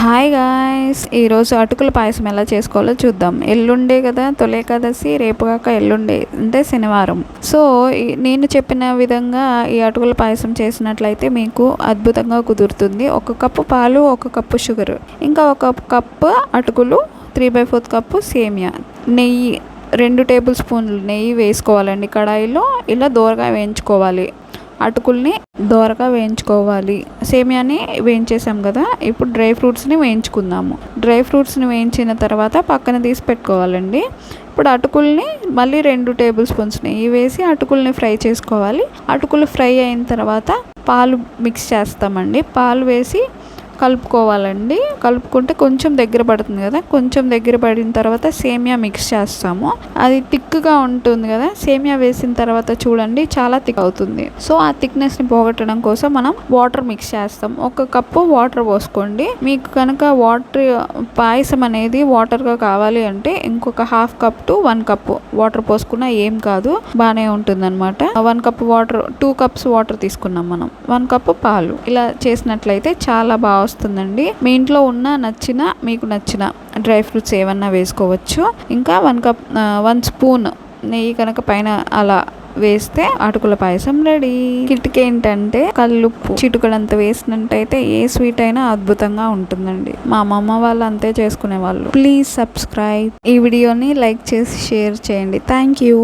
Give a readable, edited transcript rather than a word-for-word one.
Hi guys, ఈరోజు అటుకుల పాయసం ఎలా చేసుకోవాలో చూద్దాం. ఎల్లుండే కదా తొలి ఏకాదశి, రేపు కాక ఎల్లుండే అంటే శనివారం. సో నేను చెప్పిన విధంగా ఈ అటుకుల పాయసం చేసినట్లయితే మీకు అద్భుతంగా కుదురుతుంది. 1 కప్పు పాలు, 1 కప్పు షుగర్, ఇంకా 1 కప్పు అటుకులు, 3/4 కప్పు సేమియా, నెయ్యి 2 టేబుల్ స్పూన్లు నెయ్యి వేసుకోవాలండి. కడాయిలో ఇలా దోరగా వేయించుకోవాలి. అటుకుల్ని దోరగా వేయించుకోవాలి. సేమియాని వేయించేసాం కదా, ఇప్పుడు డ్రై ఫ్రూట్స్ని వేయించుకుందాము. డ్రై ఫ్రూట్స్ని వేయించిన తర్వాత పక్కన తీసి పెట్టుకోవాలండి. ఇప్పుడు అటుకుల్ని మళ్ళీ 2 టేబుల్ స్పూన్స్ నెయ్యి వేసి అటుకుల్ని ఫ్రై చేసుకోవాలి. అటుకులు ఫ్రై అయిన తర్వాత పాలు మిక్స్ చేస్తామండి. పాలు వేసి కలుపుకోవాలండి. కలుపుకుంటే కొంచెం దగ్గర పడుతుంది కదా, కొంచెం దగ్గర పడిన తర్వాత సేమియా మిక్స్ చేస్తాము. అది థిక్గా ఉంటుంది కదా, సేమియా వేసిన తర్వాత చూడండి చాలా థిక్ అవుతుంది. సో ఆ థిక్నెస్ని పోగొట్టడం కోసం మనం వాటర్ మిక్స్ చేస్తాం. 1 కప్పు వాటర్ పోసుకోండి. మీకు కనుక వాటర్ పాయసం అనేది వాటర్గా కావాలి అంటే ఇంకొక 1/2 కప్ టు 1 కప్పు వాటర్ పోసుకున్నా ఏం కాదు, బాగానే ఉంటుంది అనమాట. 1 కప్పు వాటర్, 2 కప్స్ వాటర్ తీసుకున్నాం మనం. 1 కప్పు పాలు. ఇలా చేసినట్లయితే చాలా బాగా వస్తుందండి. మీ ఇంట్లో ఉన్న మీకు నచ్చిన డ్రై ఫ్రూట్స్ ఏమన్నా వేసుకోవచ్చు. ఇంకా 1 స్పూన్ నెయ్యి కనుక పైన అలా వేస్తే అటుకుల పాయసం రెడీ. కిటికీ ఏంటంటే కల్లుప్పు చిటుకడంత వేసినట్టయితే ఏ స్వీట్ అయినా అద్భుతంగా ఉంటుందండి. మా అమ్మమ్మ వాళ్ళు అంతే చేసుకునే వాళ్ళు. Please subscribe. ఈ వీడియోని లైక్ చేసి షేర్ చేయండి. Thank you.